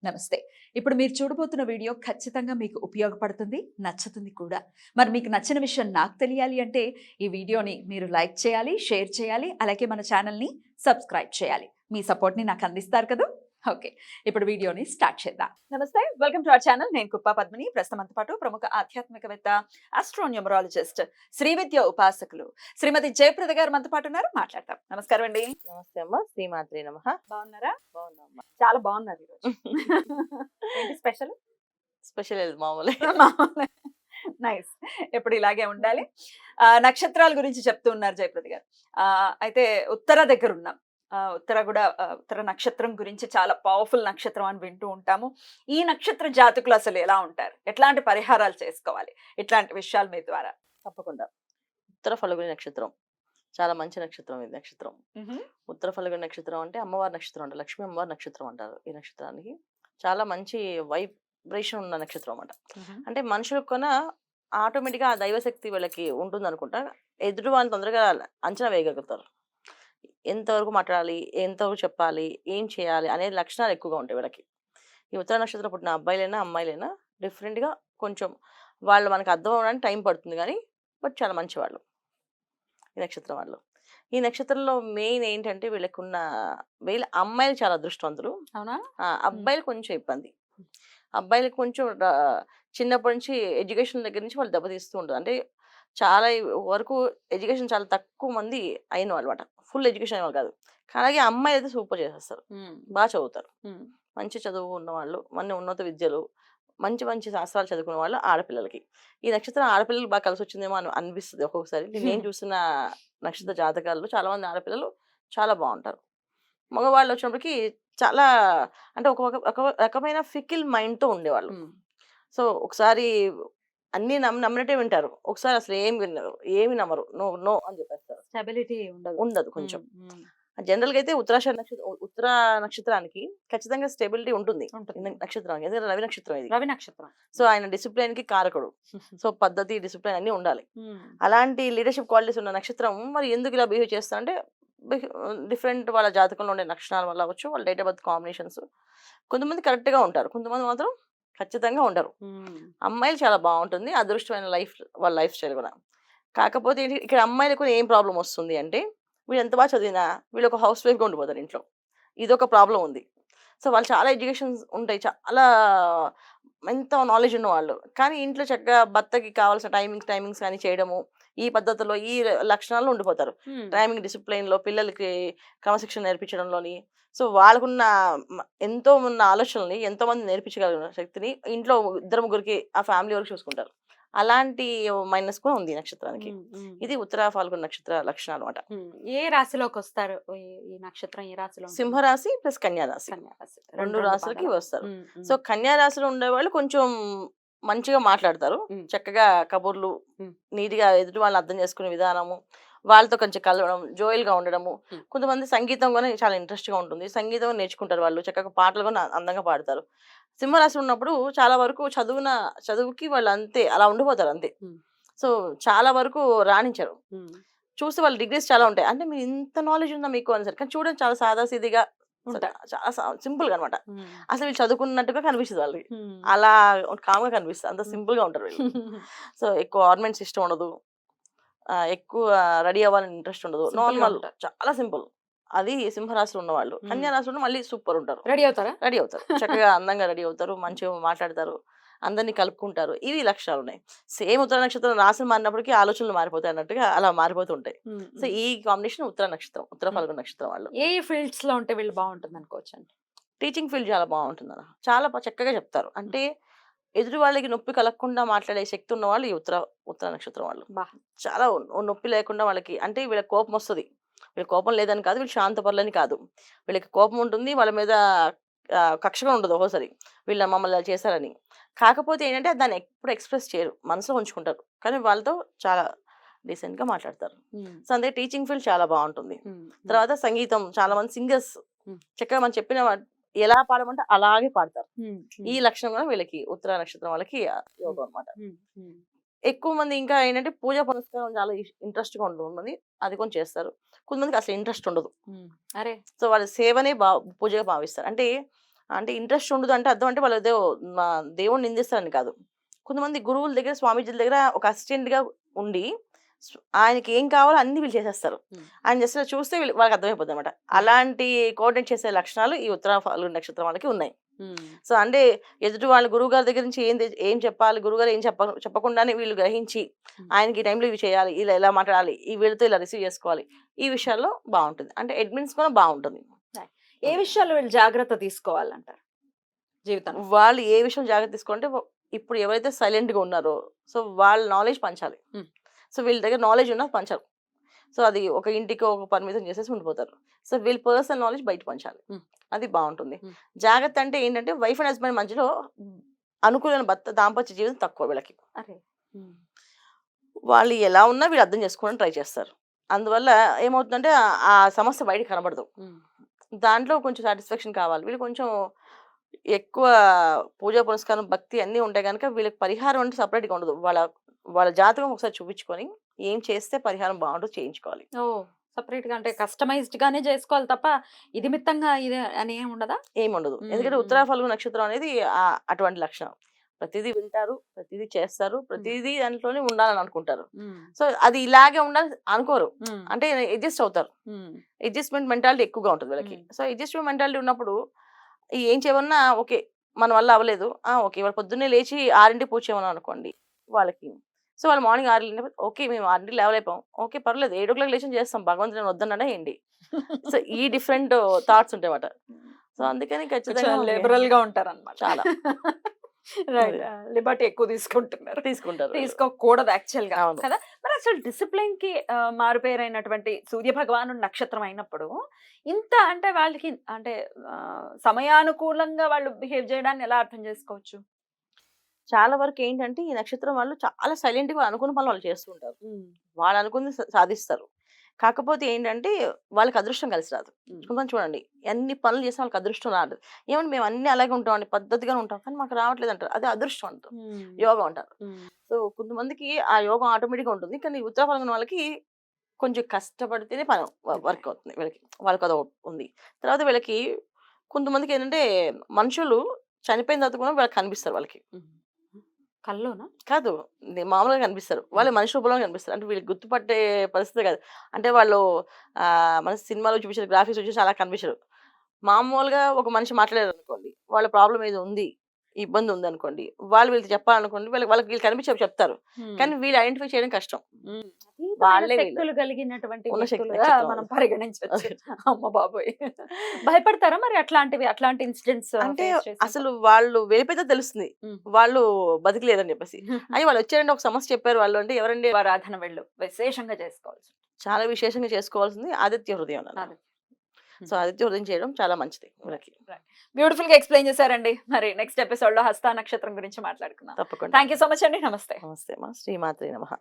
నమస్తే. ఇప్పుడు మీరు చూడబోతున్న వీడియో ఖచ్చితంగా మీకు ఉపయోగపడుతుంది, నచ్చుతుంది కూడా. మరి మీకు నచ్చిన విషయం నాకు తెలియాలి అంటే ఈ వీడియోని మీరు లైక్ చేయాలి, షేర్ చేయాలి, అలాగే మన ఛానల్‌ని సబ్స్క్రైబ్ చేయాలి. మీ సపోర్ట్‌ని నాకు అందిస్తారు కదూ! ఓకే. ఇప్పుడు వీడియోని స్టార్ట్ చేద్దాం. నమస్తే. Welcome to our channel. నేను కుప్పా పద్మిని. ప్రస్తుతం మనతో పాటు ప్రముఖ ఆధ్యాత్మికవేత్త, ఆస్ట్రోన్యూమరాలజిస్ట్, శ్రీవిద్య ఉపాసకులు శ్రీమతి జయప్రద గారు మనతో పాటు ఉన్నారు. మాట్లాడతాం. నమస్కారం అండి. నమస్తే అమ్మ. శ్రీమాత్రే నమః. బాగున్నారా? బాగున్నామ్మా. చాలా బాగున్నారు ఈరోజు. ఏంటి స్పెషల్? స్పెషల్ లేదు మామూలే. నైస్. ఎప్పుడు ఇలాగే ఉండాలి. నక్షత్రాల గురించి చెప్తూ ఉన్నారు జయప్రద గారు. అయితే ఉత్తర దగ్గర ఉన్నాం. ఉత్తర కూడా ఉత్తర నక్షత్రం గురించి చాలా పవర్ఫుల్ నక్షత్రం అని వింటూ ఉంటాము. ఈ నక్షత్ర జాతకులు అసలు ఎలా ఉంటారు? ఎట్లాంటి పరిహారాలు చేసుకోవాలి? ఇట్లాంటి విషయాలు మీ ద్వారా. తప్పకుండా. ఉత్తర ఫల్గుని నక్షత్రం చాలా మంచి నక్షత్రం. ఇది నక్షత్రం ఉత్తర ఫల్గుని నక్షత్రం అంటే అమ్మవారి నక్షత్రం అంటారు. లక్ష్మీ అమ్మవారి నక్షత్రం అంటారు. ఈ నక్షత్రానికి చాలా మంచి వైబ్రేషన్ ఉన్న నక్షత్రం అన్నమాట. అంటే మనుషులకు కొన ఆటోమేటిక్గా ఆ దైవశక్తి వీళ్ళకి ఉంటుంది అనుకుంటా. ఎదుటి వాళ్ళని తొందరగా అంచనా వేయగలుగుతారు. ఎంతవరకు మాట్లాడాలి, ఎంతవరకు చెప్పాలి, ఏం చేయాలి అనే లక్షణాలు ఎక్కువగా ఉంటాయి వీళ్ళకి. ఈ ఉత్తర నక్షత్రం పుట్టిన అబ్బాయిలైనా అమ్మాయిలైనా డిఫరెంట్గా కొంచెం వాళ్ళు మనకు అర్థం అవ్వడానికి టైం పడుతుంది కానీ బట్ చాలా మంచి వాళ్ళు ఈ నక్షత్రం వాళ్ళు. ఈ నక్షత్రంలో మెయిన్ ఏంటంటే వీళ్ళ అమ్మాయిలు చాలా అదృష్టవంతులు. అవునా? అబ్బాయిలు కొంచెం ఇబ్బంది. అబ్బాయిలకు కొంచెం చిన్నప్పటి నుంచి ఎడ్యుకేషన్ దగ్గర నుంచి వాళ్ళు దెబ్బతీస్తూ ఉంటారు. అంటే చాలా వరకు ఎడ్యుకేషన్ చాలా తక్కువ మంది అయిన వాళ్ళు అనమాట. ఫుల్ ఎడ్యుకేషన్ వాళ్ళు కాదు. అలాగే అమ్మాయిలు అయితే సూపర్ చేసేస్తారు. బాగా చదువుతారు. మంచి చదువు ఉన్నవాళ్ళు, ఉన్నత విద్యలు, మంచి మంచి శాస్త్రాలు చదువుకునే వాళ్ళు ఆడపిల్లలకి. ఈ నక్షత్రం ఆడపిల్లలు బాగా కలిసి వచ్చిందేమో అని అనిపిస్తుంది ఒక్కొక్కసారి. నేను చూసిన నక్షత్ర జాతకాల్లో చాలా మంది ఆడపిల్లలు చాలా బాగుంటారు. మగవాళ్ళు వచ్చినప్పటికి చాలా అంటే ఒక రకమైన ఫికిల్ మైండ్తో ఉండేవాళ్ళు. సో ఒకసారి అన్ని నమ్మినట్టే వింటారు. ఒకసారి అసలు ఏమి వినరు, ఏమి నమ్మరు. నో నో అని చెప్పేస్తారు. స్టెబిలిటీ ఉండదు కొంచెం. జనరల్గా అయితే ఉత్తర నక్షత్రానికి ఖచ్చితంగా స్టెబిలిటీ ఉంటుంది. నక్షత్రానికి ఎందుకంటే రవి నక్షత్రం ఇది. రవి నక్షత్రం. సో ఆయన డిసిప్లిన్ కి కారకుడు. సో పద్ధతి, డిసిప్లిన్ అన్ని ఉండాలి. అలాంటి లీడర్షిప్ క్వాలిటీస్ ఉన్న నక్షత్రం మరి ఎందుకు ఇలా బిహేవ్ చేస్తా అంటే డిఫరెంట్ వాళ్ళ జాతకంలో ఉండే లక్షణాల వల్ల అవ్వచ్చు, వాళ్ళ డేట్ ఆఫ్ బర్త్ కాంబినేషన్స్. కొంతమంది కరెక్ట్ గా ఉంటారు, కొంతమంది మాత్రం ఖచ్చితంగా ఉండరు. అమ్మాయిలు చాలా బాగుంటుంది, అదృష్టమైన వాళ్ళ లైఫ్ స్టైల్ కూడా. కాకపోతే ఏంటి ఇక్కడ అమ్మాయిలకు ఏం ప్రాబ్లం వస్తుంది అంటే వీళ్ళు ఎంత బాగా చదివినా వీళ్ళు ఒక హౌస్ వైఫ్గా ఉండిపోతారు ఇంట్లో. ఇదొక ప్రాబ్లం ఉంది. సో వాళ్ళు చాలా ఎడ్యుకేషన్స్ ఉంటాయి, చాలా ఎంత నాలెడ్జ్ ఉన్న వాళ్ళు, కానీ ఇంట్లో చక్కగా భర్తకి కావాల్సిన టైమింగ్స్ కానీ చేయడము, ఈ పద్ధతిలో ఈ లక్షణాల్లో ఉండిపోతారు. టైమింగ్ డిసిప్లైన్లో, పిల్లలకి క్రమశిక్షణ నేర్పించడంలోని. సో వాళ్ళకున్న ఎంతో ఉన్న ఆలోచనల్ని ఎంతో మంది నేర్పించగలిగిన శక్తిని ఇంట్లో ఇద్దరు ముగ్గురికి ఆ ఫ్యామిలీ వరకు చూసుకుంటారు. అలాంటి మైనస్ కూడా ఉంది నక్షత్రానికి. ఇది ఉత్తర ఫాల్గుణ నక్షత్ర లక్షణాలు అనమాట. ఏ రాశిలోకి వస్తారు ఈ నక్షత్రం? ఏ రాశిలో? సింహరాశి ప్లస్ కన్యారాశి, రెండు రాశులకి వస్తారు. సో కన్యారాశిలో ఉండేవాళ్ళు కొంచెం మంచిగా మాట్లాడతారు, చక్కగా కబుర్లు, నీట్గా ఎదుటి వాళ్ళని అర్థం చేసుకునే విధానము, వాళ్ళతో కొంచెం కలవడం, జోయల్గా ఉండడము. కొంతమంది సంగీతం కూడా చాలా ఇంట్రెస్ట్గా ఉంటుంది, సంగీతం నేర్చుకుంటారు వాళ్ళు, చక్కగా పాటలు కూడా అందంగా పాడతారు. సింహరాశి ఉన్నప్పుడు చాలా వరకు చదువుకి వాళ్ళు అంతే అలా ఉండిపోతారు అంతే. సో చాలా వరకు రాణించరు. చూస్తే వాళ్ళ డిగ్రీస్ చాలా ఉంటాయి. అంటే మీరు ఇంత నాలెడ్జ్ ఉందా మీకు అని సరే, కానీ చూడండి చాలా సాదాసీదిగా, చాలా సింపుల్ గా అనమాట. అసలు వీళ్ళు చదువుకున్నట్టుగా కనిపిస్తుంది వాళ్ళకి, అలా కామ్గా కనిపిస్తుంది, అంత సింపుల్ గా ఉంటారు వీళ్ళు. సో ఎక్కువ ఆర్నమెంట్స్ ఇష్టం ఉండదు, ఎక్కువ రెడీ అవ్వాలని ఇంట్రెస్ట్ ఉండదు, నార్మల్ చాలా సింపుల్. అది సింహరాశిలో ఉన్నవాళ్ళు. కన్యారాశిలో మళ్ళీ సూపర్ ఉంటారు, రెడీ అవుతారు చక్కగా అందంగా రెడీ అవుతారు, మంచిగా మాట్లాడతారు, అందరినీ కలుపుకుంటారు. ఇవి లక్షణాలు ఉన్నాయి. సేమ్ ఉత్తర నక్షత్రం రాశి మారినప్పటికీ ఆలోచనలు మారిపోతాయి అన్నట్టుగా అలా మారిపోతుంటాయి. సో ఈ కాంబినేషన్ ఉత్తర నక్షత్రం, ఉత్తర ఫల్గుణ నక్షత్రం వాళ్ళు. ఏ ఫీల్డ్స్ లో ఉంటే వీళ్ళు బాగుంటుంది అనుకోవచ్చు అండి? టీచింగ్ ఫీల్డ్ చాలా బాగుంటుంది అన్న, చాలా చక్కగా చెప్తారు. అంటే ఎదుటి వాళ్ళకి నొప్పి కలగకుండా మాట్లాడే శక్తి ఉన్న వాళ్ళు ఈ ఉత్తర నక్షత్రం వాళ్ళు. చాలా నొప్పి లేకుండా వాళ్ళకి, అంటే వీళ్ళకి కోపం వస్తుంది, వీళ్ళకి కోపం లేదని కాదు, వీళ్ళు శాంతపరులని కాదు, వీళ్ళకి కోపం ఉంటుంది, వాళ్ళ మీద కక్షగా ఉండదు ఒక్కోసారి, వీళ్ళ మమ్మల్ని చేశారని. కాకపోతే ఏంటంటే దాన్ని ఎప్పుడు ఎక్స్ప్రెస్ చేయరు, మనసులో ఉంచుకుంటారు, కానీ వాళ్ళతో చాలా డీసెంట్ గా మాట్లాడతారు. సో అందుకే టీచింగ్ ఫీల్డ్ చాలా బాగుంటుంది. తర్వాత సంగీతం, చాలా మంది సింగర్స్ చక్కగా మనం చెప్పిన ఎలా పాడమంటే అలాగే పాడతారు. ఈ లక్షణం కూడా వీళ్ళకి ఉత్తర నక్షత్రం వాళ్ళకి యోగం అనమాట. ఎక్కువ మంది ఇంకా ఏంటంటే పూజా పునస్కారం చాలా ఇంట్రెస్ట్ గా ఉంటుంది, అది కొంచెం చేస్తారు. కొంతమందికి అసలు ఇంట్రెస్ట్ ఉండదు. సో వాళ్ళ సేవనే పూజగా భావిస్తారు. అంటే అంటే ఇంట్రెస్ట్ ఉండదు అంటే అర్థం అంటే వాళ్ళు ఏదో మా దేవుడిని నిందిస్తారని కాదు. కొంతమంది గురువుల దగ్గర, స్వామీజీల దగ్గర ఒక అసిస్టెంట్‌గా ఉండి ఆయనకి ఏం కావాలో అన్నీ వీళ్ళు చేసేస్తారు. ఆయన జస్ట్ అలా చూస్తే వాళ్ళకి అర్థమైపోద్దనమాట. అలాంటి కోఆర్డినేట్ చేసే లక్షణాలు ఈ ఉత్తర ఫాల్గుణ నక్షత్రం వాళ్ళకి ఉన్నాయి. సో, అంటే ఎదుటి వాళ్ళ గురువుగారి దగ్గర నుంచి ఏం చెప్పాలి, గురువుగారు ఏం చెప్పకుండానే వీళ్ళు గ్రహించి, ఆయనకి ఈ టైంలో ఇవి చేయాలి, ఇలా ఎలా మాట్లాడాలి, ఈ వీళ్ళతో ఇలా రిసీవ్ చేసుకోవాలి. ఈ విషయాల్లో బావుంటుంది. అంటే అడ్మిన్స్ కూడా బావుంటుంది. ఏ విషయాల్లో వీళ్ళు జాగ్రత్త తీసుకోవాలంటారు జీవితంలో? వాళ్ళు ఏ విషయం జాగ్రత్త తీసుకోవాలంటే ఇప్పుడు ఎవరైతే సైలెంట్‌గా ఉన్నారో, సో, వాళ్ళ నాలెడ్జ్ పంచాలి. సో, వీళ్ళ దగ్గర నాలెడ్జ్ ఉన్నా పంచరు. సో, అది ఒక ఇంటికో ఒక పరిమితం చేసేసి ఉండిపోతారు. సో, వీళ్ళ పర్సనల్ నాలెడ్జ్ బయట పంచాలి. అది బావుంటుంది. జాగ్రత్త అంటే ఏంటంటే వైఫ్ అండ్ హస్బెండ్ మధ్యలో అనుకూలమైన దాంపత్య జీవితం తక్కువ వీళ్ళకి. అరే! వాళ్ళు ఎలా ఉన్నా వీళ్ళు అర్థం చేసుకోవడానికి ట్రై చేస్తారు. అందువల్ల ఏమవుతుందంటే ఆ సమస్య బయటకి కనబడదు. దాంట్లో కొంచెం సాటిస్ఫాక్షన్ కావాలి. వీళ్ళు కొంచెం ఎక్కువ పూజా పునస్కారం, భక్తి అన్నీ ఉంటాయి గనుక వీళ్ళకి పరిహారం అంటే సెపరేట్‌గా ఉండదు. వాళ్ళ జాతకం ఒకసారి చూపించుకొని ఏం చేస్తే పరిహారం బావుంటదో చేయించుకోవాలి. ఓహ్! సెపరేట్‌గా అంటే కస్టమైజ్డ్ గానే చేసుకోవాలి తప్ప ఇది మిత్తంగా ఇది అని ఏమి ఉండదా? ఏముండదు. ఎందుకంటే ఉత్తర ఫల్గుణ నక్షత్రం అనేది అటువంటి లక్షణం. ప్రతిదీ వింటారు, ప్రతిదీ చేస్తారు, ప్రతిదీ దాంట్లోనే ఉండాలని అనుకుంటారు. సో, అది ఇలాగే ఉండాలి అనుకోరు. అంటే అడ్జస్ట్ అవుతారు. అడ్జస్ట్‌మెంట్ మెంటాలిటీ ఎక్కువగా ఉంటది వీళ్ళకి. సో, అడ్జస్ట్‌మెంట్ మెంటాలిటీ ఉన్నప్పుడు ఏం చేయమన్నా ఓకే. మన వల్ల అవ్వలేదు. ఓకే. ఇవాళ పొద్దున్నే లేచి 6కి పూజ చేయమన్నాం అనుకోండి వాళ్ళకి. సో, వాళ్ళు మార్నింగ్ 6కి లేనప్పుడు ఓకే. మేము 6కి లేవలేకపోయాం. ఓకే. పర్లేదు 7:00 లేచి చేస్తాం. భగవంతుడు నన్ను వద్దన్నాడా ఏంటి? సో, ఈ డిఫరెంట్ థాట్స్ ఉంటాయన్నమాట. సో, అందుకని ఖచ్చితంగా లిబరల్‌గా ఉంటారన్నమాట. చాలా. రైట్. లిబర్టీ ఎక్కువ తీసుకుంటున్నారు. తీసుకుంటారు. తీసుకోకూడదు యాక్చువల్‌గా అవును. కదా! మరి అసలు డిసిప్లిన్‌కి మారుపేరైనటువంటి సూర్య భగవానుడి నక్షత్రం అయినప్పుడు ఇంత అంటే వాళ్ళకి అంటే సమయానుకూలంగా వాళ్ళు బిహేవ్ చేయడాన్ని ఎలా అర్థం చేసుకోవచ్చు? చాలా వరకు ఏంటంటే ఈ నక్షత్రం వాళ్ళు చాలా సైలెంట్‌గా అనుకున్న పనులు వాళ్ళు చేస్తూ ఉంటారు. వాళ్ళు అనుకుంది సాధిస్తారు. కాకపోతే ఏంటంటే వాళ్ళకి అదృష్టం కలిసి రాదు. కొంతమంది చూడండి ఎన్ని పనులు చేసినా వాళ్ళకి అదృష్టం రాదు. ఏమంటే మేము అన్నీ అలాగే ఉంటామండి, పద్ధతిగానే ఉంటాం. కానీ మాకు రావట్లేదు అంటారు. అది అదృష్టం అంటారు. యోగం అంటారు. సో, కొంతమందికి ఆ యోగం ఆటోమేటిక్‌గా ఉంటుంది. కానీ ఉత్తర ఫల్గుణ వాళ్ళకి కొంచెం కష్టపడితేనే పని వర్క్ అవుతుంది వీళ్ళకి. వాళ్ళకి అది ఉంది. తర్వాత వీళ్ళకి కొంతమందికి ఏంటంటే మనుషులు చనిపోయిన తర్వాత కూడా వీళ్ళకి కనిపిస్తారు వాళ్ళకి. కల్లోనా? కాదు. మామూలుగా కనిపిస్తారు. వాళ్ళు మనిషి రూపంలో కనిపిస్తారు. అంటే వీళ్ళకి గుర్తుపట్టే పరిస్థితి కాదు. అంటే వాళ్ళు మన సినిమాలో చూపించిన గ్రాఫిక్స్ వచ్చేసి అలా కనిపించరు. మామూలుగా ఒక మనిషి మాట్లాడారనుకోండి. వాళ్ళ ప్రాబ్లమ్ ఏదో ఉంది, ఇబ్బంది ఉందనుకోండి. వీళ్ళకి చెప్పాలనుకోండి. వీళ్ళు కనిపించి చెప్తారు. కానీ వీళ్ళు ఐడెంటిఫై చేయడం కష్టం. వాళ్ళే శక్తులు కలిగినటువంటి ఉన్న శక్తి వ్యక్తులుగా నక్షత్రం మనం పరిగణించవచ్చు. అమ్మ బాబోయ్! భయపడతారా మరి అట్లాంటి ఇన్సిడెంట్స్ అంటే అసలు వాళ్ళు వెళ్ళిపోతే తెలుస్తుంది. వాళ్ళు బతికలేదని చెప్పేసి. అని వాళ్ళు వచ్చారంటే ఒక సమస్య చెప్పారు వాళ్ళు అంటే ఎవరండి ఆరాధన వెళ్ళు విశేషంగా చేసుకోవాల్సి. చాలా విశేషంగా చేసుకోవాల్సింది ఆదిత్య హృదయం అన్నమాట. సో, ఆదిత్య హృదయం చేయడం చాలా మంచిది వీళ్ళకి. బ్యూటిఫుల్ గా ఎక్స్ప్లెయిన్ చేశారండి. మరి నెక్స్ట్ ఎపిసోడ్ లో హస్త నక్షత్రం గురించి మాట్లాడుకుందాం. తప్పకుండా. థ్యాంక్ యూ సో మచ్ అండి. నమస్తే. నమస్తే అమ్మా. శ్రీమాత్రే నమః.